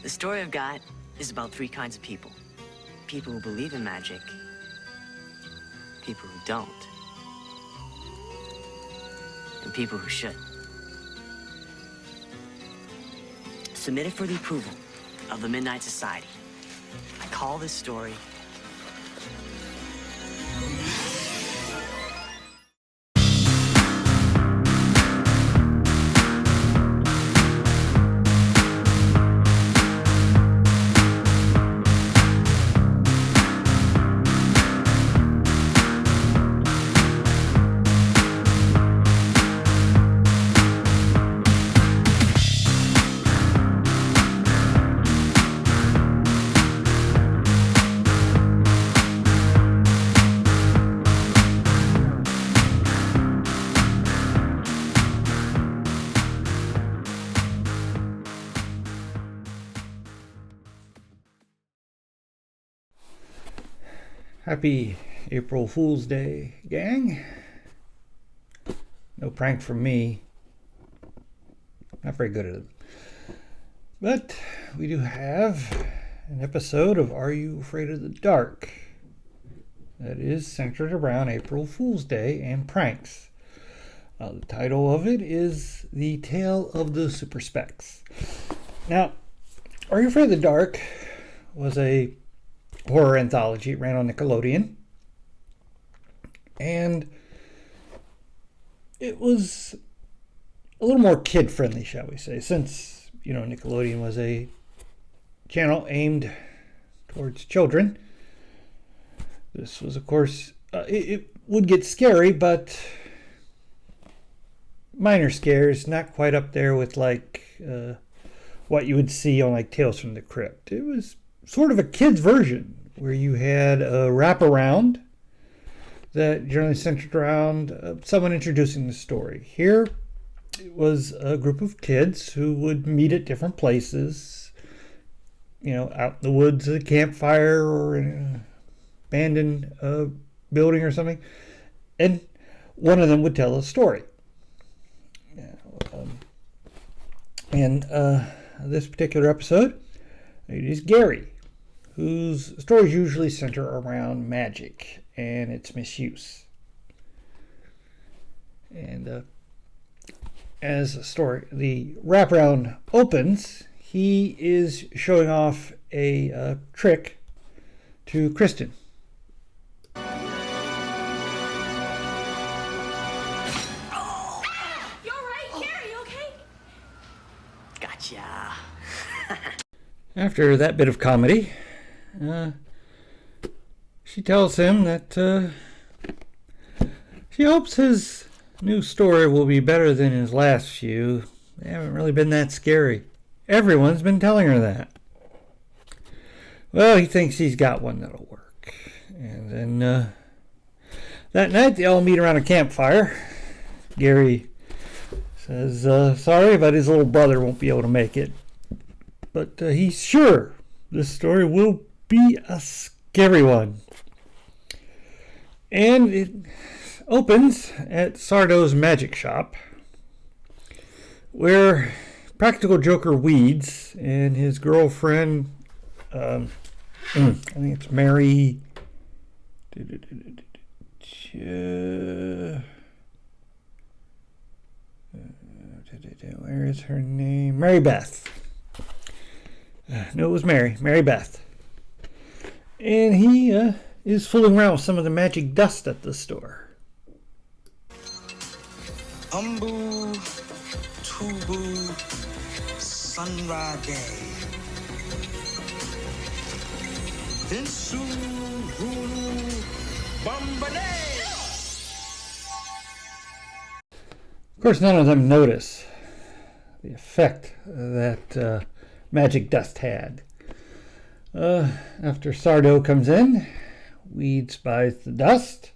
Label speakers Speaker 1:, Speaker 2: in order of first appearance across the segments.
Speaker 1: The story I've got is about three kinds of people. People who believe in magic, people who don't, and people who should. Submitted for the approval of the Midnight Society. I call this story
Speaker 2: Happy April Fool's Day, gang. No prank from me. Not very good at it. But we do have an episode of Are You Afraid of the Dark that is centered around April Fool's Day and pranks. The title of it is The Tale of the Super Specs. Now, Are You Afraid of the Dark was a horror anthology. It ran on Nickelodeon, and it was a little more kid friendly, shall we say, since Nickelodeon was a channel aimed towards children. This was, of course, it would get scary, but minor scares, not quite up there with what you would see on like Tales from the Crypt. It was sort of a kid's version where you had a wraparound that generally centered around someone introducing the story. Here, it was a group of kids who would meet at different places, out in the woods, at a campfire, or in an abandoned building or something, and one of them would tell a story. In this particular episode, it is Gary, whose stories usually center around magic and its misuse. And as the wraparound opens, he is showing off a trick to Kristen.
Speaker 3: Oh! You all right, Gary? You okay?
Speaker 1: gotcha.
Speaker 2: After that bit of comedy, she tells him that she hopes his new story will be better than his last few. They haven't really been that scary. Everyone's been telling her that. Well, he thinks he's got one that'll work. And then that night, they all meet around a campfire. Gary says sorry, but his little brother won't be able to make it. But he's sure this story will be a scary one. And it opens at Sardo's magic shop, where Practical Joker Weeds and his girlfriend, I think it's Mary. Where is her name? Mary Beth. No, it was Mary Beth. And he is fooling around with some of the magic dust at the store.
Speaker 4: Umbu, Tubu, Sunrage, Vinsu, Hulu, Bombane.
Speaker 2: Of course, none of them notice the effect that magic dust had. After Sardo comes in, Weeds buys the dust,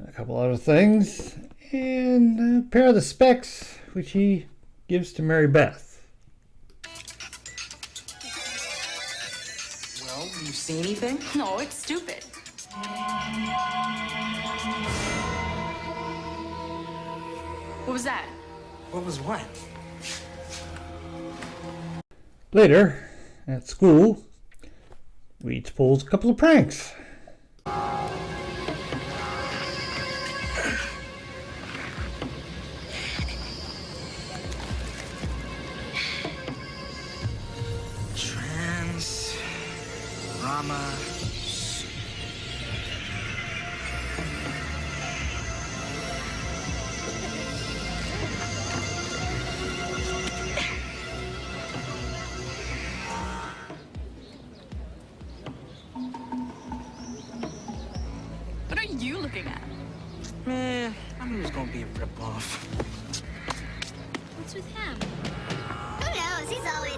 Speaker 2: a couple other things, and a pair of the specs, which he gives to Mary Beth.
Speaker 3: Well, you see anything? No, it's stupid. What was that?
Speaker 4: What was what?
Speaker 2: Later, at school, Weeds pulls a couple of pranks.
Speaker 4: Trans Rama.
Speaker 3: What are you looking at?
Speaker 4: Man, I knew it was gonna be a ripoff.
Speaker 3: What's with him?
Speaker 5: Who knows? He's always...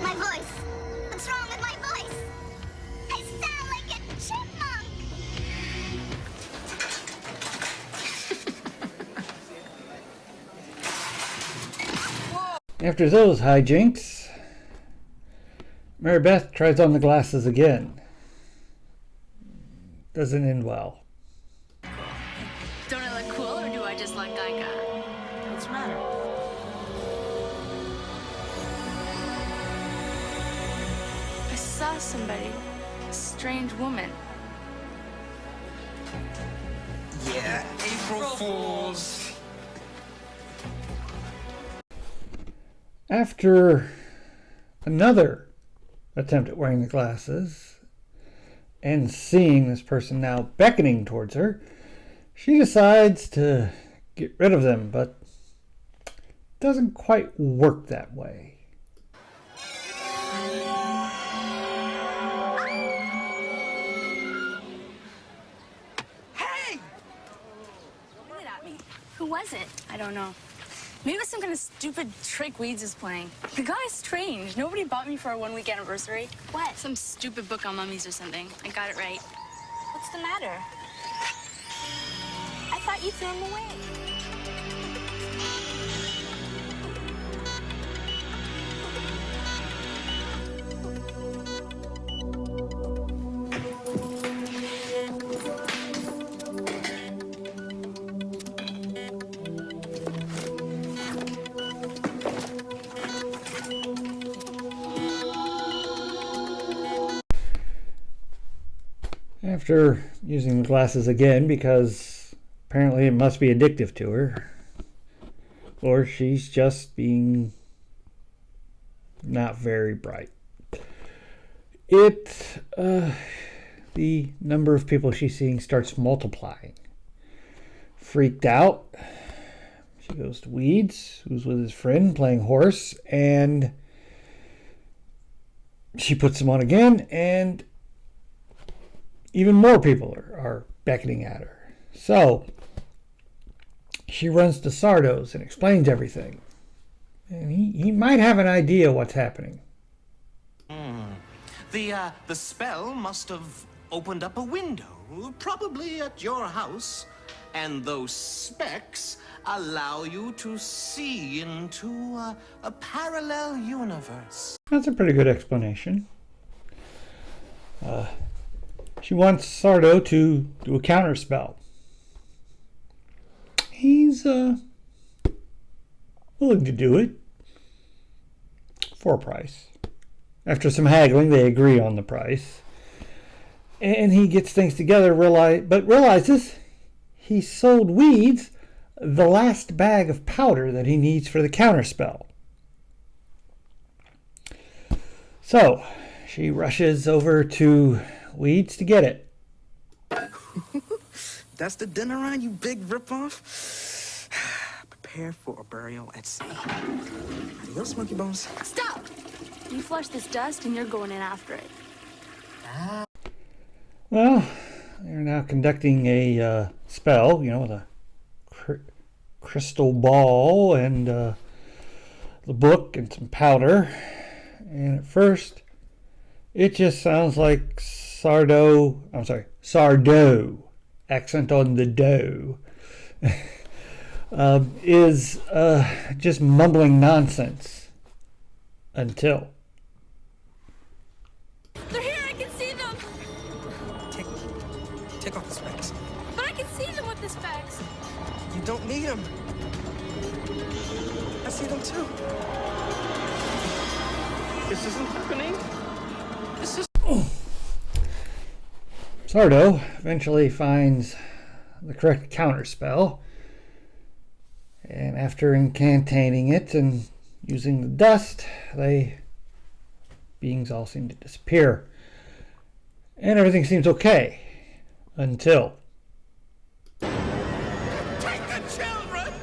Speaker 5: My voice. What's wrong with my voice? I sound like a chipmunk.
Speaker 2: After those hijinks, Mary Beth tries on the glasses again. Doesn't end well.
Speaker 3: Don't I look cool, or do I just look like a...
Speaker 1: What's the matter?
Speaker 3: I saw somebody. A strange woman.
Speaker 4: Yeah, April Fools.
Speaker 2: After another attempt at wearing the glasses and seeing this person now beckoning towards her, she decides to get rid of them, but it doesn't quite work that way.
Speaker 4: Hey!
Speaker 3: Pointed at me. Who was it? I don't know. Maybe it was some kind of stupid trick Weeds is playing. The guy's strange. Nobody bought me for our 1 week anniversary. What? Some stupid book on mummies or something. I got it right. What's the matter? I thought you threw him away.
Speaker 2: After using the glasses again, because apparently it must be addictive to her, or she's just being not very bright. The number of people she's seeing starts multiplying. Freaked out, she goes to Weeds, who's with his friend playing horse, and she puts him on again, and even more people are beckoning at her. So she runs to Sardo's and explains everything. And he might have an idea what's happening.
Speaker 6: The spell must have opened up a window, probably at your house, and those specks allow you to see into a parallel universe.
Speaker 2: That's a pretty good explanation. She wants Sardo to do a counter spell. He's willing to do it for a price. After some haggling, they agree on the price. And he gets things together, but realizes he sold Weeds the last bag of powder that he needs for the counter spell. So she rushes over to Weeds to get it.
Speaker 4: That's the dinner run, you big ripoff. Prepare for a burial at sea. Adios, monkey bones.
Speaker 3: Stop! You flush this dust and you're going in after it.
Speaker 2: Well, they're now conducting a spell, with a crystal ball and the book and some powder. And at first, it just sounds like Sardo, accent on the dough, is just mumbling nonsense until.
Speaker 3: They're here, I can see them!
Speaker 4: Take off the specs.
Speaker 3: But I can see them with the specs.
Speaker 4: You don't need them. I see them too.
Speaker 6: This isn't happening. This is...
Speaker 2: Sardo eventually finds the correct counterspell, and after incantating it and using the dust, beings all seem to disappear. And everything seems okay. Until...
Speaker 6: Take the children!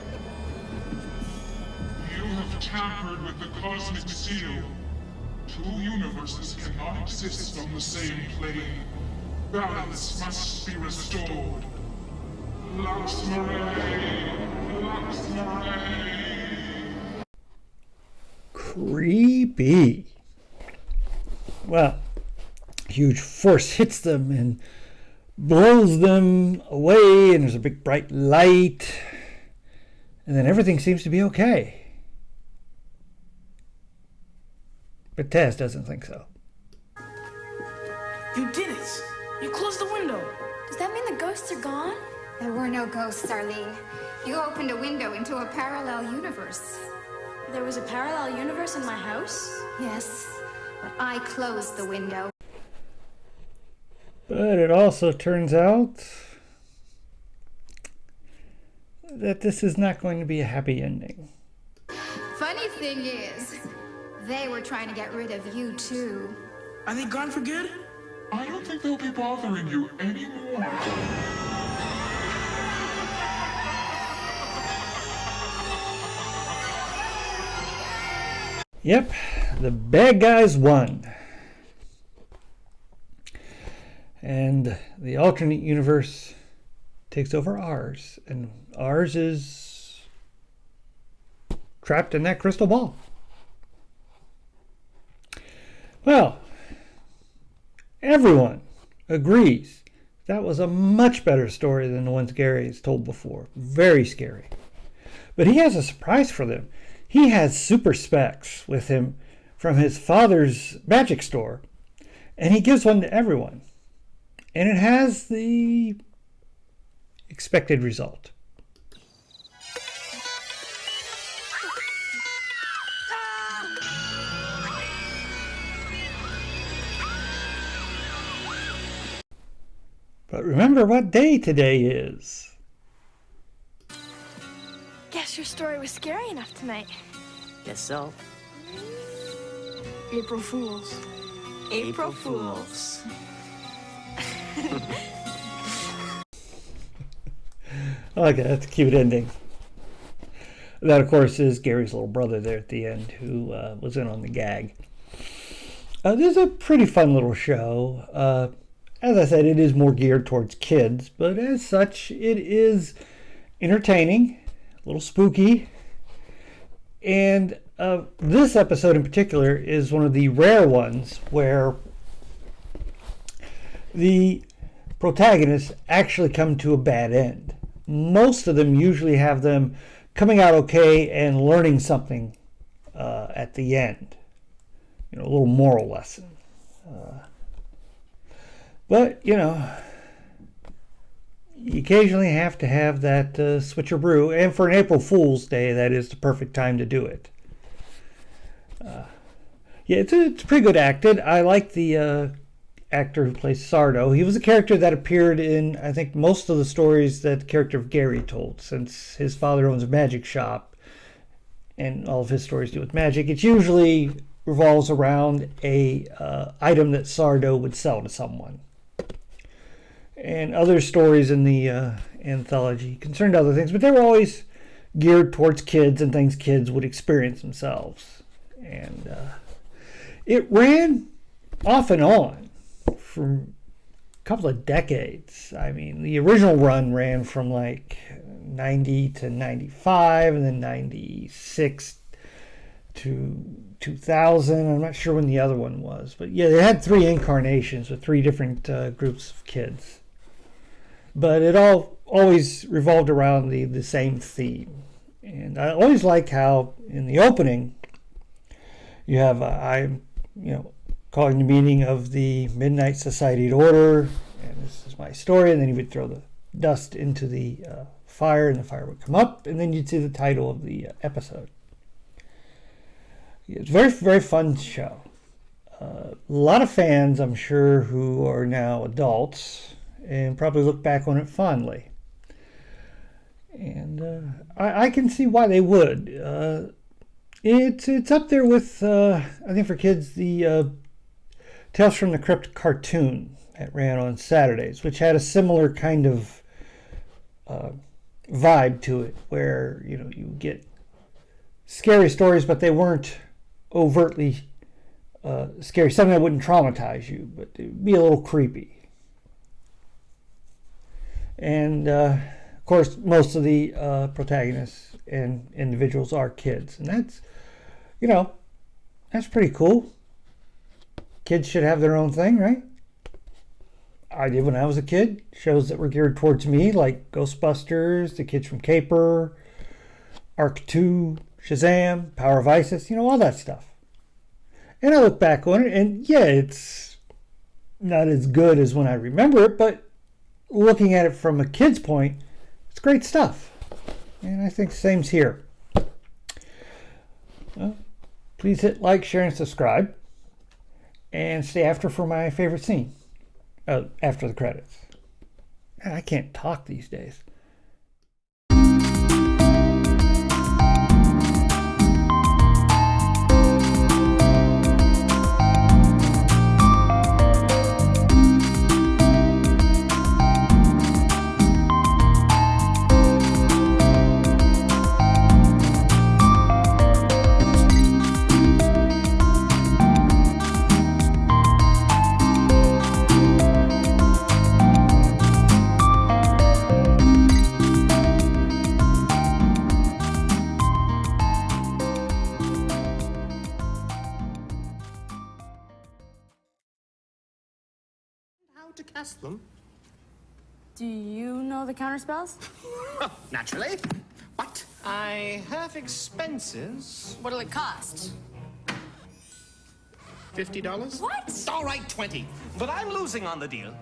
Speaker 7: You have tampered with the cosmic seal. Two universes cannot exist on the same plane. Balance must be restored. Lux Moray! Lux Moray!
Speaker 2: Creepy. Well, a huge force hits them and blows them away, and there's a big bright light, and then everything seems to be okay. But Taz doesn't think so.
Speaker 4: You did it!
Speaker 3: You closed the window. Does that mean the ghosts are gone?
Speaker 8: There were no ghosts, Arlene. You opened a window into a parallel universe.
Speaker 3: There was a parallel universe in my house?
Speaker 8: Yes, but I closed the window.
Speaker 2: But it also turns out that this is not going to be a happy ending.
Speaker 8: Funny thing is, they were trying to get rid of you too.
Speaker 4: Are they gone for good?
Speaker 7: I don't think they'll be bothering you anymore.
Speaker 2: Yep, the bad guys won. And the alternate universe takes over ours, and ours is trapped in that crystal ball. Well, everyone agrees that was a much better story than the ones Gary has told before. Very scary. But he has a surprise for them. He has super specs with him from his father's magic store, and he gives one to everyone. And it has the expected result. But remember what day today is.
Speaker 3: Guess your story was scary enough tonight.
Speaker 1: Guess so.
Speaker 3: April Fools.
Speaker 1: April Fools.
Speaker 2: Okay, that's a cute ending. That, of course, is Gary's little brother there at the end who was in on the gag. This is a pretty fun little show. As I said, it is more geared towards kids, but as such, it is entertaining, a little spooky. And this episode in particular is one of the rare ones where the protagonists actually come to a bad end. Most of them usually have them coming out okay and learning something at the end. You know, a little moral lesson. But, you know, you occasionally have to have that switcheroo. And for an April Fool's Day, that is the perfect time to do it. Yeah, it's pretty good acted. I like the actor who plays Sardo. He was a character that appeared in, I think, most of the stories that the character of Gary told, since his father owns a magic shop and all of his stories deal with magic. It usually revolves around a item that Sardo would sell to someone. And other stories in the anthology concerned other things, but they were always geared towards kids and things kids would experience themselves. And it ran off and on for a couple of decades. I mean, the original run ran from like 90 to 95, and then 96 to 2000. I'm not sure when the other one was, but yeah, they had 3 incarnations with 3 different groups of kids. But it always revolved around the same theme. And I always like how in the opening you have I'm calling the meeting of the Midnight Society Order, and this is my story, and then he would throw the dust into the fire, and the fire would come up, and then you'd see the title of the episode. It's a very, very fun show. A lot of fans, I'm sure, who are now adults and probably look back on it fondly. And I can see why they would. It's up there with, I think for kids, the Tales from the Crypt cartoon that ran on Saturdays, which had a similar kind of vibe to it, where you get scary stories, but they weren't overtly scary. Something that wouldn't traumatize you, but it'd be a little creepy. And of course, most of the protagonists and individuals are kids, and that's that's pretty cool. Kids should have their own thing, right? I did when I was a kid. Shows that were geared towards me, like Ghostbusters, The Kids from Caper, Arc 2, Shazam, Power of Isis, all that stuff. And I look back on it, and yeah, it's not as good as when I remember it, but looking at it from a kid's point, it's great stuff. And I think the same's here. Well, please hit like, share, and subscribe. And stay after for my favorite scene. After the credits. Man, I can't talk these days.
Speaker 6: How to cast them?
Speaker 3: Do you know the counter spells?
Speaker 6: Naturally. What? I have expenses.
Speaker 3: What'll it cost?
Speaker 6: $50?
Speaker 3: What?
Speaker 6: All right, 20. But I'm losing on the deal.